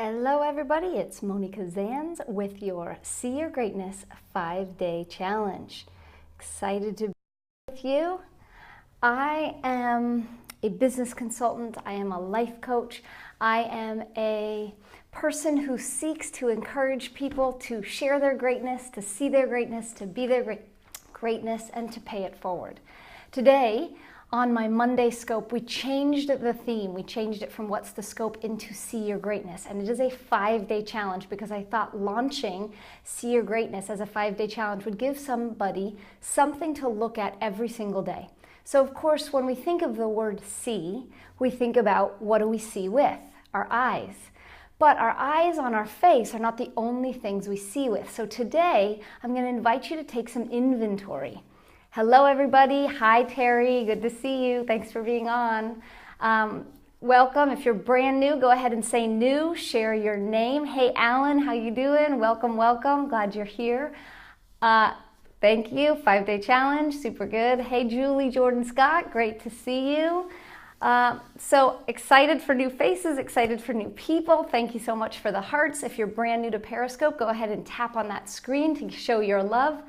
Hello everybody, it's Monika Zands with your See Your Greatness 5-Day Challenge. Excited to be with you. I am a business consultant, I am a life coach, I am a person who seeks to encourage people to share their greatness, to see their greatness, to be their greatness, and to pay it forward. Today, on my Monday scope, we changed the theme. We changed it from what's the scope into See Your Greatness. And it is a 5-day challenge because I thought launching See Your Greatness as a 5-day challenge would give somebody something to look at every single day. So of course, when we think of the word see, we think about what do we see with? Our eyes. But our eyes on our face are not the only things we see with. So today, I'm going to invite you to take some inventory. Hello everybody, hi Terry, good to see you, thanks for being on. Welcome, if you're brand new, go ahead and say new, share your name. Hey Alan, how you doing? Welcome, welcome, glad you're here. Thank you, 5-day challenge, super good. Hey Julie Jordan Scott, great to see you. So excited for new faces, excited for new people. Thank you so much for the hearts. If you're brand new to Periscope, go ahead and tap on that screen to show your love.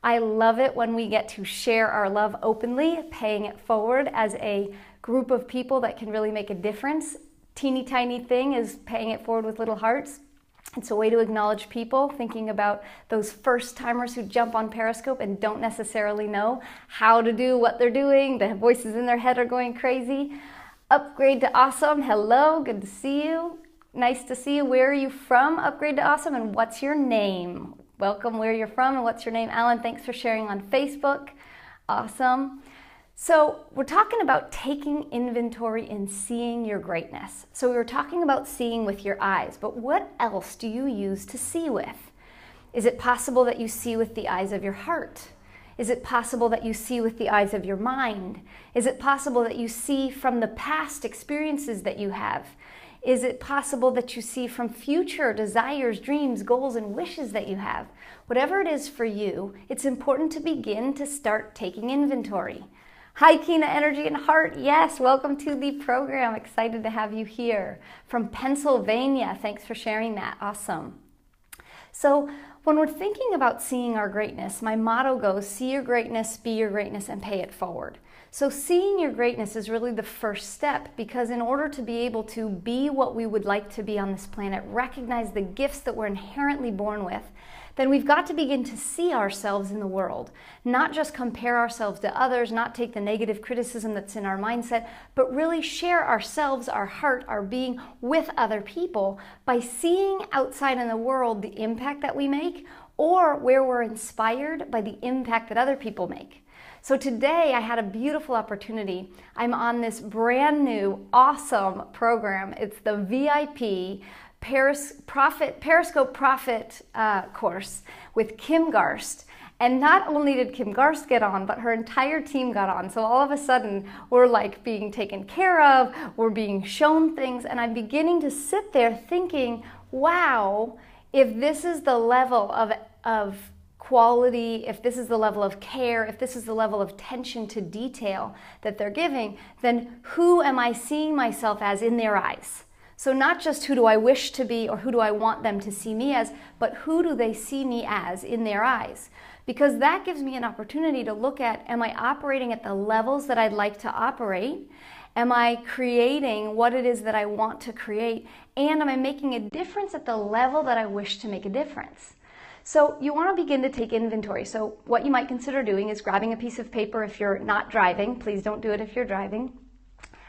I love it when we get to share our love openly, paying it forward as a group of people that can really make a difference. Teeny tiny thing is paying it forward with little hearts. It's a way to acknowledge people, thinking about those first timers who jump on Periscope and don't necessarily know how to do what they're doing. The voices in their head are going crazy. Upgrade to awesome, hello, good to see you. Nice to see you. Where are you from, Upgrade to awesome, and what's your name? Welcome, where you're from, and what's your name? Alan, thanks for sharing on Facebook. Awesome. So we're talking about taking inventory and seeing your greatness. So we were talking about seeing with your eyes, but what else do you use to see with? Is it possible that you see with the eyes of your heart? Is it possible that you see with the eyes of your mind? Is it possible that you see from the past experiences that you have? Is it possible that you see from future desires, dreams, goals, and wishes that you have? Whatever it is for you, it's important to begin to start taking inventory. Hi, Kina Energy and Heart. Yes, welcome to the program. Excited to have you here. From Pennsylvania, thanks for sharing that. Awesome. So when we're thinking about seeing our greatness, my motto goes, see your greatness, be your greatness, and pay it forward. So seeing your greatness is really the first step, because in order to be able to be what we would like to be on this planet, recognize the gifts that we're inherently born with, then we've got to begin to see ourselves in the world, not just compare ourselves to others, not take the negative criticism that's in our mindset, but really share ourselves, our heart, our being with other people by seeing outside in the world the impact that we make, or where we're inspired by the impact that other people make. So today I had a beautiful opportunity. I'm on this brand new, awesome program. It's the VIP Periscope Profit course with Kim Garst. And not only did Kim Garst get on, but her entire team got on. So all of a sudden, we're like being taken care of, we're being shown things, and I'm beginning to sit there thinking, wow, if this is the level of quality, if this is the level of care, if this is the level of attention to detail that they're giving, then who am I seeing myself as in their eyes? So not just who do I wish to be or who do I want them to see me as, but who do they see me as in their eyes? Because that gives me an opportunity to look at, am I operating at the levels that I'd like to operate? Am I creating what it is that I want to create? And am I making a difference at the level that I wish to make a difference? So you want to begin to take inventory. So what you might consider doing is grabbing a piece of paper if you're not driving. Please don't do it if you're driving.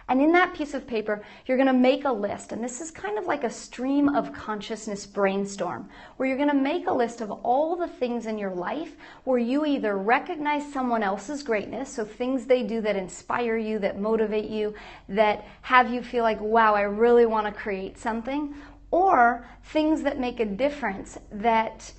And in that piece of paper, you're going to make a list. And this is kind of like a stream of consciousness brainstorm, where you're going to make a list of all the things in your life where you either recognize someone else's greatness, so things they do that inspire you, that motivate you, that have you feel like, wow, I really want to create something, or things that make a difference that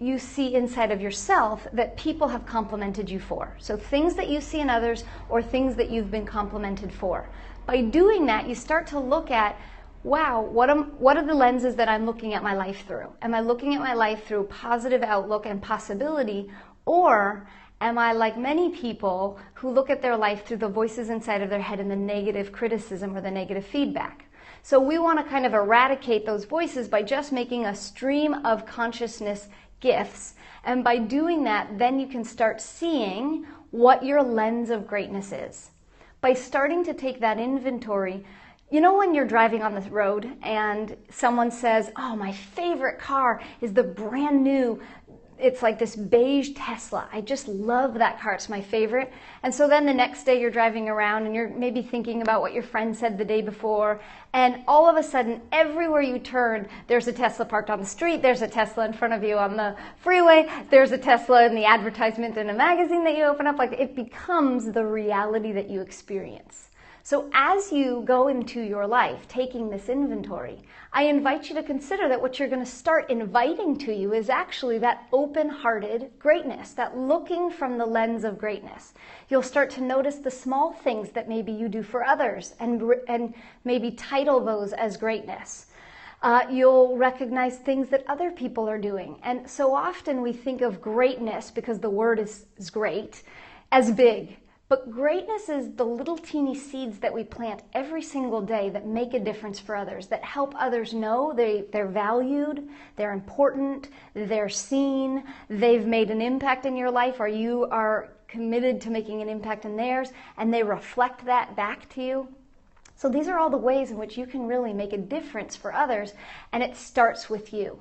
you see inside of yourself that people have complimented you for. So things that you see in others or things that you've been complimented for. By doing that, you start to look at, wow, what are the lenses that I'm looking at my life through? Am I looking at my life through positive outlook and possibility, or am I like many people who look at their life through the voices inside of their head and the negative criticism or the negative feedback? So we want to kind of eradicate those voices by just making a stream of consciousness gifts. And by doing that, then you can start seeing what your lens of greatness is. By starting to take that inventory, you know when you're driving on the road and someone says, oh, my favorite car is the brand new, it's like this beige Tesla. I just love that car. It's my favorite. And so then the next day you're driving around and you're maybe thinking about what your friend said the day before. And all of a sudden, everywhere you turn, there's a Tesla parked on the street. There's a Tesla in front of you on the freeway. There's a Tesla in the advertisement in a magazine that you open up. Like, it becomes the reality that you experience. So as you go into your life taking this inventory, I invite you to consider that what you're going to start inviting to you is actually that open-hearted greatness, that looking from the lens of greatness. You'll start to notice the small things that maybe you do for others and maybe title those as greatness. You'll recognize things that other people are doing. And so often we think of greatness, because the word is great, as big. But greatness is the little teeny seeds that we plant every single day that make a difference for others, that help others know they're valued, they're important, they're seen, they've made an impact in your life, or you are committed to making an impact in theirs, and they reflect that back to you. So these are all the ways in which you can really make a difference for others, and it starts with you.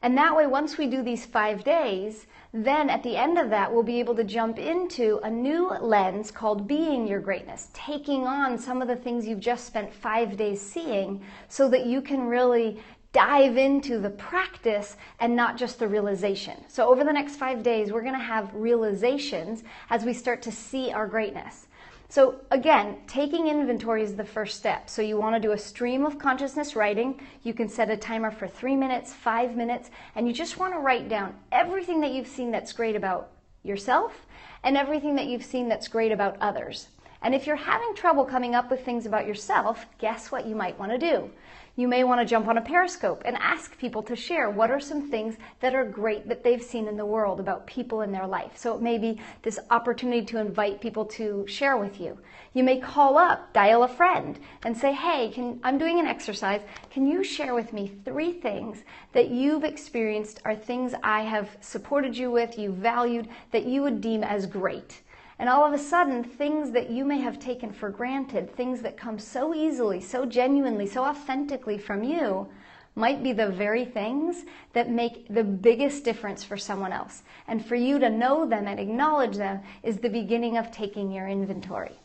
And that way, once we do these 5 days, then at the end of that, we'll be able to jump into a new lens called being your greatness, taking on some of the things you've just spent 5 days seeing so that you can really dive into the practice and not just the realization. So over the next 5 days, we're going to have realizations as we start to see our greatness. So again, taking inventory is the first step. So you want to do a stream of consciousness writing. You can set a timer for 3 minutes, 5 minutes, and you just want to write down everything that you've seen that's great about yourself and everything that you've seen that's great about others. And if you're having trouble coming up with things about yourself, guess what you might want to do? You may want to jump on a Periscope and ask people to share what are some things that are great that they've seen in the world about people in their life. So it may be this opportunity to invite people to share with you. You may call up, dial a friend, and say, hey, I'm doing an exercise. Can you share with me 3 things that you've experienced are things I have supported you with, you valued, that you would deem as great? And all of a sudden, things that you may have taken for granted, things that come so easily, so genuinely, so authentically from you, might be the very things that make the biggest difference for someone else. And for you to know them and acknowledge them is the beginning of taking your inventory.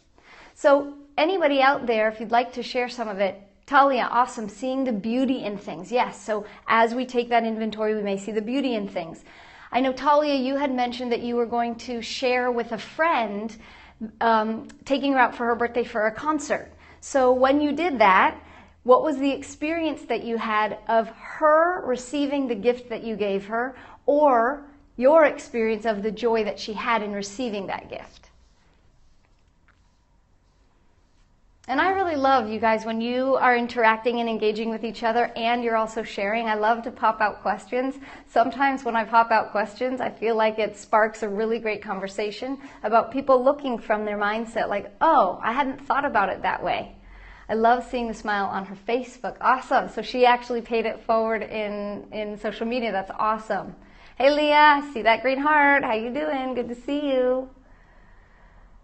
So anybody out there, if you'd like to share some of it, Talia, awesome, seeing the beauty in things. Yes, so as we take that inventory, we may see the beauty in things. I know, Talia, you had mentioned that you were going to share with a friend taking her out for her birthday for a concert. So when you did that, what was the experience that you had of her receiving the gift that you gave her, or your experience of the joy that she had in receiving that gift? And I really love, you guys, when you are interacting and engaging with each other and you're also sharing. I love to pop out questions. Sometimes when I pop out questions, I feel like it sparks a really great conversation about people looking from their mindset like, oh, I hadn't thought about it that way. I love seeing the smile on her Facebook. Awesome. So she actually paid it forward in social media. That's awesome. Hey, Leah, I see that green heart. How you doing? Good to see you.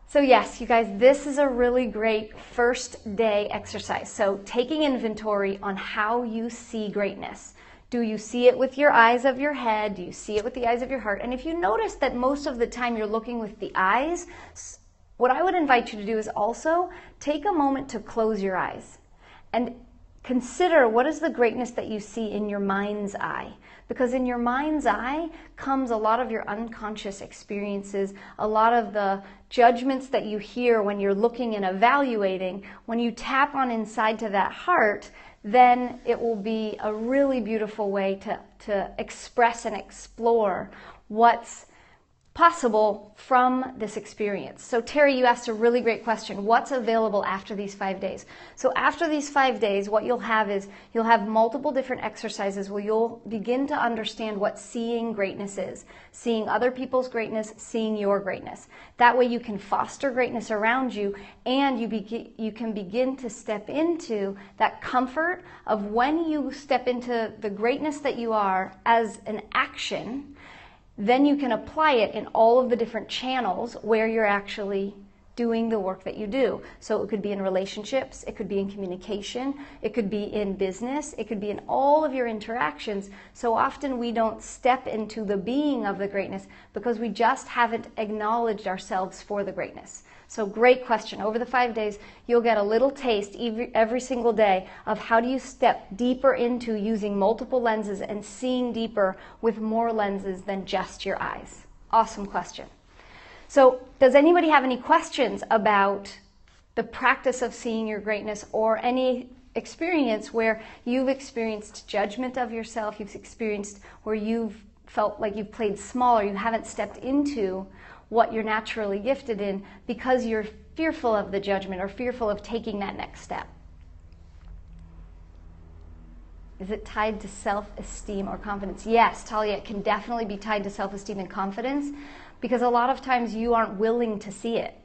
So yes, you guys, this is a really great first day exercise. So taking inventory on how you see greatness. Do you see it with your eyes of your head? Do you see it with the eyes of your heart? And if you notice that most of the time you're looking with the eyes, what I would invite you to do is also take a moment to close your eyes and consider what is the greatness that you see in your mind's eye. Because in your mind's eye comes a lot of your unconscious experiences, a lot of the judgments that you hear when you're looking and evaluating. When you tap on inside to that heart, then it will be a really beautiful way to express and explore what's possible from this experience. So Terry, you asked a really great question. What's available after these 5 days? So after these 5 days, what you'll have is you'll have multiple different exercises where you'll begin to understand what seeing greatness is. Seeing other people's greatness, seeing your greatness. That way you can foster greatness around you, and you can begin to step into that comfort of when you step into the greatness that you are as an action. Then you can apply it in all of the different channels where you're actually doing the work that you do. So it could be in relationships, it could be in communication, it could be in business, it could be in all of your interactions. So often we don't step into the being of the greatness because we just haven't acknowledged ourselves for the greatness. So great question. Over the 5 days, you'll get a little taste every single day of how do you step deeper into using multiple lenses and seeing deeper with more lenses than just your eyes. Awesome question. So does anybody have any questions about the practice of seeing your greatness, or any experience where you've experienced judgment of yourself, you've experienced where you've felt like you've played small or you haven't stepped into what you're naturally gifted in because you're fearful of the judgment or fearful of taking that next step? Is it tied to self-esteem or confidence? Yes, Talia, it can definitely be tied to self-esteem and confidence because a lot of times you aren't willing to see it.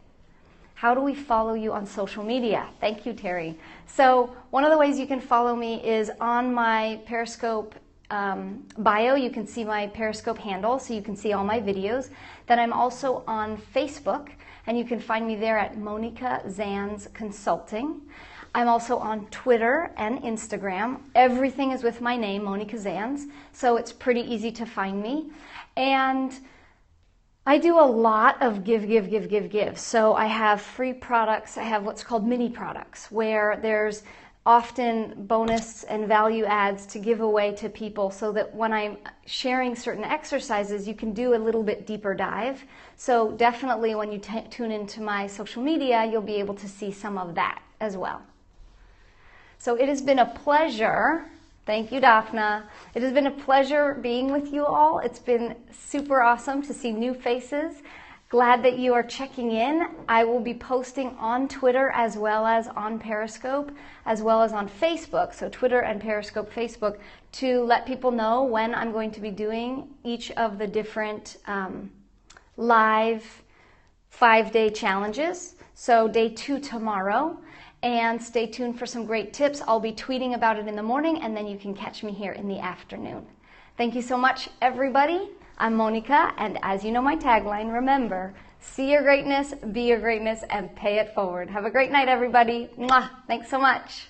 How do we follow you on social media? Thank you, Terry. So one of the ways you can follow me is on my Periscope bio. You can see my Periscope handle, so you can see all my videos. Then I'm also on Facebook, and you can find me there at Monika Zands Consulting. I'm also on Twitter and Instagram. Everything is with my name, Monika Zands, so it's pretty easy to find me. And I do a lot of give. So I have free products. I have what's called mini products, where there's often bonus and value adds to give away to people so that when I'm sharing certain exercises, you can do a little bit deeper dive. So definitely when you tune into my social media, you'll be able to see some of that as well. So it has been a pleasure. Thank you, Daphna. It has been a pleasure being with you all. It's been super awesome to see new faces. Glad that you are checking in. I will be posting on Twitter as well as on Periscope, as well as on Facebook, so Twitter and Periscope, Facebook, to let people know when I'm going to be doing each of the different live 5-day challenges. So day 2 tomorrow, and stay tuned for some great tips. I'll be tweeting about it in the morning, and then you can catch me here in the afternoon. Thank you so much, everybody. I'm Monika, and as you know my tagline, remember, see your greatness, be your greatness, and pay it forward. Have a great night, everybody. Mwah! Thanks so much.